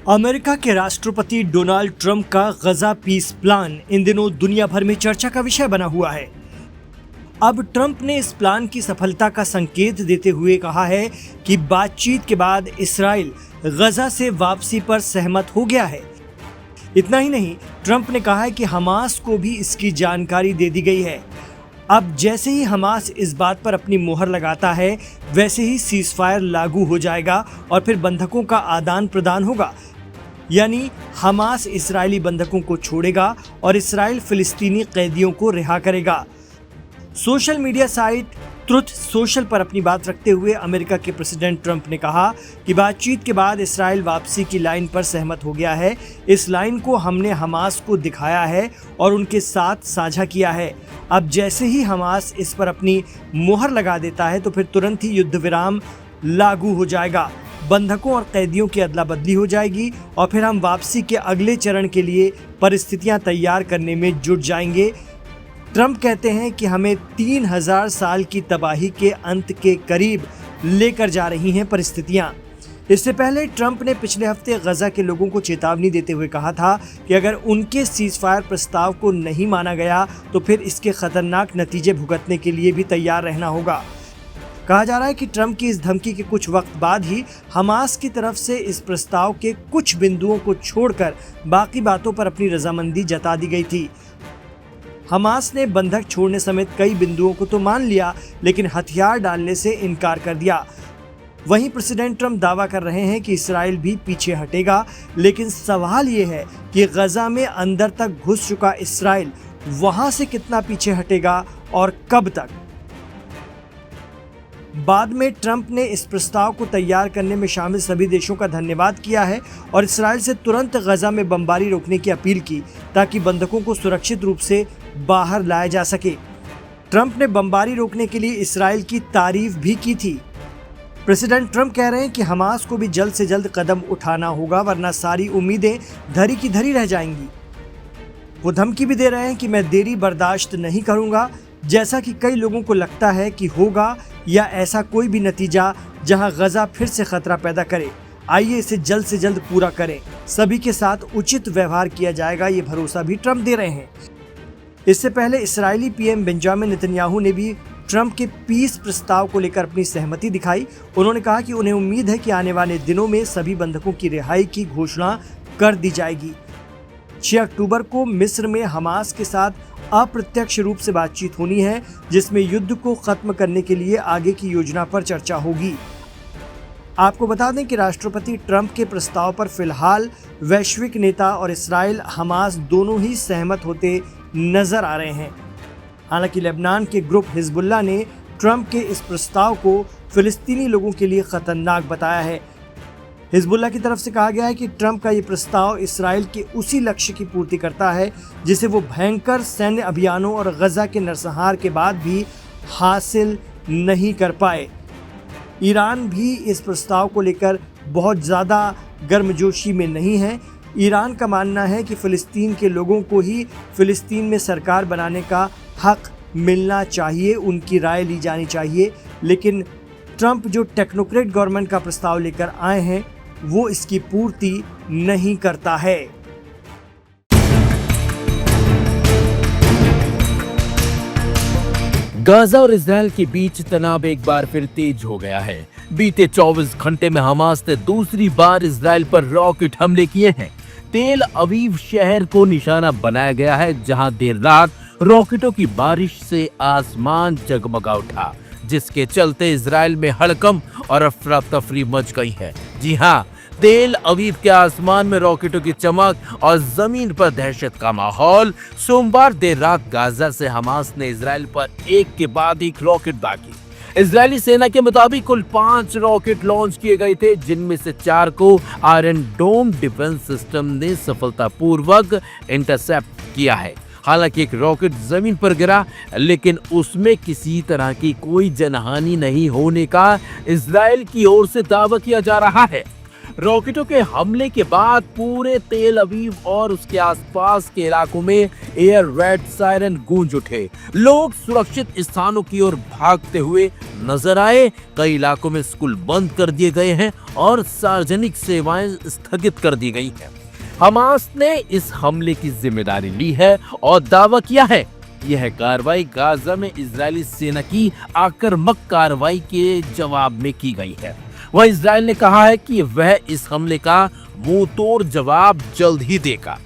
America के राष्ट्रपति Donald Trump का गजा पीस प्लान इन दिनों दुनिया भर में चर्चा का विषय बना हुआ है। अब ट्रंप ने इस प्लान की सफलता का संकेत देते हुए कहा है कि बातचीत के बाद इस्राइल गजा से वापसी पर सहमत हो गया है। इतना ही नहीं, ट्रंप ने कहा है कि हमास को भी इसकी जानकारी दे दी गई है। अब जैसे ही हमास इस बात पर अपनी मोहर लगाता है, वैसे ही सीज़फायर लागू हो जाएगा और फिर बंधकों का आदान प्रदान होगा। यानी हमास इस्राएली बंधकों को छोड़ेगा और इस्राएल फिलिस्तीनी कैदियों को रिहा करेगा। Social media site truth social पर अपनी बात रखते हुए अमेरिका के प्रेसिडेंट ट्रंप ने कहा कि बातचीत के बाद इस्राएल वापसी की लाइन पर सहमत हो गया है। इस लाइन को हमने हमास को दिखाया है और उनके साथ साझा किया है। अब जैसे ही हमास इस पर अपनी मोहर लगा देता है तो फिर तुरंत ही युद्ध विराम लागू हो जाएगा, बंधकों और कैदियों की अदला बदली हो जाएगी और फिर हम वापसी के अगले चरण के लिए परिस्थितियां तैयार करने में जुट जाएंगे। ट्रंप कहते हैं कि हमें 3000 साल की तबाही के अंत के करीब लेकर जा रही हैं परिस्थितियां। इससे पहले ट्रंप ने पिछले हफ्ते गजा के लोगों को चेतावनी देते हुए कहा था कि अगर उनके सीज़फायर प्रस्ताव को नहीं माना गया तो फिर इसके खतरनाक नतीजे भुगतने के लिए भी तैयार रहना होगा। कहा जा रहा है कि ट्रंप की इस धमकी के कुछ वक्त बाद ही हमास की तरफ से इस प्रस्ताव के कुछ बिंदुओं को छोड़कर बाकी बातों पर अपनी रजामंदी जता दी गई थी। हमास ने बंधक छोड़ने समेत कई बिंदुओं को तो मान लिया, लेकिन हथियार डालने से इनकार कर दिया। वहीं प्रेसिडेंट ट्रंप दावा कर रहे हैं कि इस्राएल भी पीछे हटेगा, लेकिन सवाल ये है कि गजा में अंदर तक घुस चुका इस्राएल वहां से कितना पीछे हटेगा और कब तक। बाद में ट्रंप ने इस प्रस्ताव को तैयार करने में शामिल सभी देशों का धन्यवाद किया है और इस्राएल से तुरंत गजा में बमबारी रोकने की अपील की ताकि बंधकों को सुरक्षित रूप से बाहर लाया जा सके। ट्रंप ने बमबारी रोकने के लिए इस्राएल की तारीफ भी की थी। प्रेसिडेंट ट्रंप कह रहे हैं कि हमास को भी जल्द से जल्द कदम उठाना होगा, वरना सारी उम्मीदें धरी की धरी रह जाएंगी। वो धमकी भी दे रहे हैं कि मैं देरी बर्दाश्त नहीं करूंगा, जैसा कि कई लोगों को लगता है कि होगा, या ऐसा कोई भी नतीजा जहां गजा फिर से खतरा पैदा करे। आइए इसे जल्द से जल्द पूरा करें। सभी के साथ उचित व्यवहार किया जाएगा, ये भरोसा भी ट्रंप दे रहे हैं। इससे पहले इस्राएली पीएम बेंजामिन नेतन्याहू ने भी ट्रंप के पीस प्रस्ताव को लेकर अपनी सहमति दिखाई। उन्होंने कहा कि उन्हें उम्मीद है कि आने वाले दिनों में सभी बंधकों की रिहाई की घोषणा कर दी जाएगी। 6 अक्टूबर को मिस्र में हमास के साथ अप्रत्यक्ष रूप से बातचीत होनी है, जिसमें युद्ध को खत्म करने के लिए आगे की योजना पर चर्चा होगी। आपको बता दें कि राष्ट्रपति ट्रंप के प्रस्ताव पर फिलहाल वैश्विक नेता और इस्राएल हमास दोनों ही सहमत होते नजर आ रहे हैं। हालांकि लेबनान के ग्रुप हिजबुल्लाह ने ट्रंप के इस प्रस्ताव को फिलिस्तीनी लोगों के लिए खतरनाक बताया है। हिजबुल्लाह की तरफ से कहा गया है कि ट्रंप का ये प्रस्ताव इस्राएल के उसी लक्ष्य की पूर्ति करता है जिसे वो भयंकर सैन्य अभियानों और गजा के नरसंहार के बाद भी हासिल नहीं कर पाए। ईरान भी इस प्रस्ताव को लेकर बहुत ज़्यादा गर्मजोशी में नहीं है। ईरान का मानना है कि फ़िलिस्तीन के लोगों को ही फ़िलिस्तीन में सरकार बनाने का हक मिलना चाहिए, उनकी राय ली जानी चाहिए। लेकिन ट्रंप जो टेक्नोक्रेट गवर्नमेंट का प्रस्ताव लेकर आए हैं, वो इसकी पूर्ति नहीं करता है। गाजा और इजरायल के बीच तनाव एक बार फिर तेज हो गया है। बीते 24 घंटे में हमास ने दूसरी बार इजरायल पर रॉकेट हमले किए हैं। तेल अवीव शहर को निशाना बनाया गया है, जहां देर रात रॉकेटों की बारिश से आसमान जगमगा उठा, जिसके चलते इजरायल में हड़कंप और अफरा तफरी मच गई है। जी हाँ, तेल अवीव के आसमान में रॉकेटों की चमक और जमीन पर दहशत का माहौल। सोमवार देर रात गाजा से हमास ने इजरायल पर एक के बाद एक रॉकेट दागी। इजरायली सेना के मुताबिक कुल 5 रॉकेट लॉन्च किए गए थे, जिनमें से 4 को आयरन डोम डिफेंस सिस्टम ने सफलतापूर्वक इंटरसेप्ट किया है। हालांकि एक रॉकेट जमीन पर गिरा, लेकिन उसमें किसी तरह की कोई जनहानि नहीं होने का इजरायल की ओर से दावा किया जा रहा है। रॉकेटों के हमले के बाद पूरे तेल अवीव और उसके आसपास के इलाकों में एयर रेड सायरन गूंज उठे। लोग सुरक्षित स्थानों की ओर भागते हुए नजर आए। कई इलाकों में स्कूल बंद कर दिए गए हैं और सार्वजनिक सेवाएं स्थगित कर दी गई हैं। हमास ने इस हमले की जिम्मेदारी ली है और दावा किया है यह कार्रवाई गाजा में इजरायली सेना की आक्रामक कार्रवाई के जवाब में की गई है। वह इजरायल ने कहा है कि वह इस हमले का मुंह तोड़ जवाब जल्द ही देगा।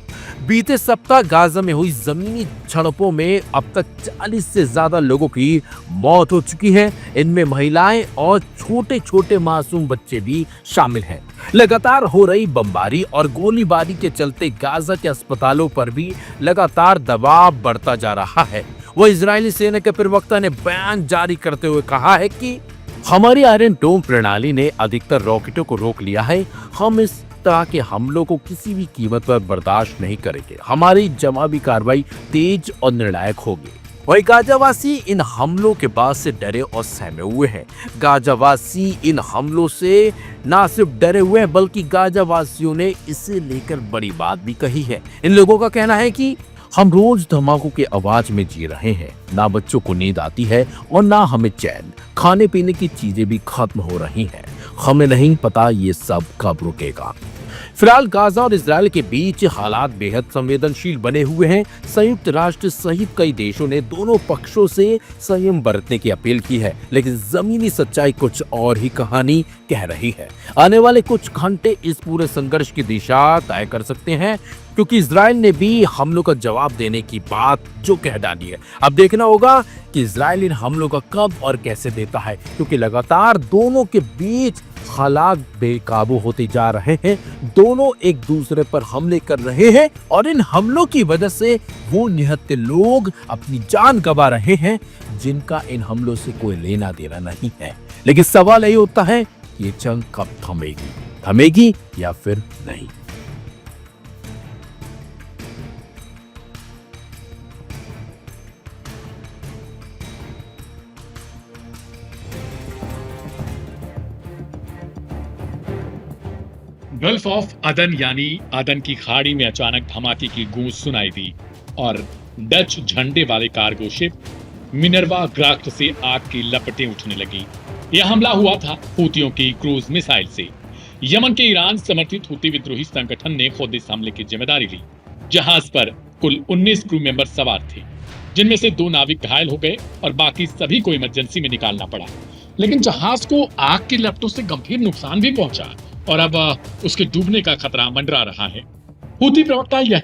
बीते सप्ताह गाजा में हुई जमीनी झड़पों में अब तक 40 से ज्यादा लोगों की मौत हो चुकी है। इनमें महिलाएं और छोटे छोटे मासूम बच्चे भी शामिल हैं। लगातार हो रही बमबारी और गोलीबारी के चलते गाजा के अस्पतालों पर भी लगातार दबाव बढ़ता जा रहा है। वह इजरायली सेना के प्रवक्ता ने बयान जारी करते हुए कहा है कि हमारी आयरन डोम प्रणाली ने अधिकतर रॉकेटों को रोक लिया है। हम इस तरह के हमलों को किसी भी कीमत पर बर्दाश्त नहीं करेंगे। हमारी जवाबी कार्रवाई तेज और निर्णायक होगी। वही गाजावासी इन हमलों के बाद से डरे और सहमे हुए हैं। गाजावासी इन हमलों से ना सिर्फ डरे हुए हैं बल्कि गाजावासियों ने इसे लेकर बड़ी बात भी कही है। इन लोगों का कहना है कि हम रोज धमाकों की आवाज में जी रहे हैं। ना बच्चों को नींद आती है और ना हमें चैन। खाने पीने की चीजें भी खत्म हो रही हैं। हमें नहीं पता ये सब कब रुकेगा। फिलहाल गाजा और इजरायल के बीच हालात बेहद संवेदनशील बने हुए हैं। संयुक्त राष्ट्र सहित कई देशों ने दोनों पक्षों से संयम बरतने की अपील की है, लेकिन जमीनी सच्चाई कुछ और ही कहानी कह रही है। आने वाले कुछ घंटे इस पूरे संघर्ष की दिशा तय कर सकते हैं, क्योंकि इजरायल ने भी हमलों का जवाब देने की बात जो कह डाली है। अब देखना होगा कि इजरायल इन हमलों का कब और कैसे देता है, क्योंकि लगातार दोनों के बीच हालात बेकाबू होते जा रहे हैं। दोनों एक दूसरे पर हमले कर रहे हैं और इन हमलों की वजह से वो निहत्थे लोग अपनी जान गंवा रहे हैं जिनका इन हमलों से कोई लेना देना नहीं है। लेकिन सवाल यही होता है कि ये जंग कब थमेगी या फिर नहीं। गल्फ ऑफ अदन यानी अदन की खाड़ी में अचानक धमाके की गूंज सुनाई दी और डच झंडे वाले कार्गो शिप मिनर्वा ग्राफ्ट से आग की लपटें उठने लगी। यह हमला हुआ था हूतियों की क्रूज मिसाइल से। यमन के ईरान समर्थित हूती विद्रोही संगठन ने खुद इस हमले की जिम्मेदारी ली। जहाज पर कुल 19 क्रू मेंबर सवार थे, जिनमें से 2 नाविक घायल हो गए और बाकी सभी को इमरजेंसी में निकालना पड़ा। लेकिन जहाज को आग की लपटों से गंभीर नुकसान भी पहुंचा और अब उसके डूबने का खतरा मंडरा रहा है। हूती प्रवक्ता यह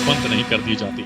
बंद नहीं कर दी जाती।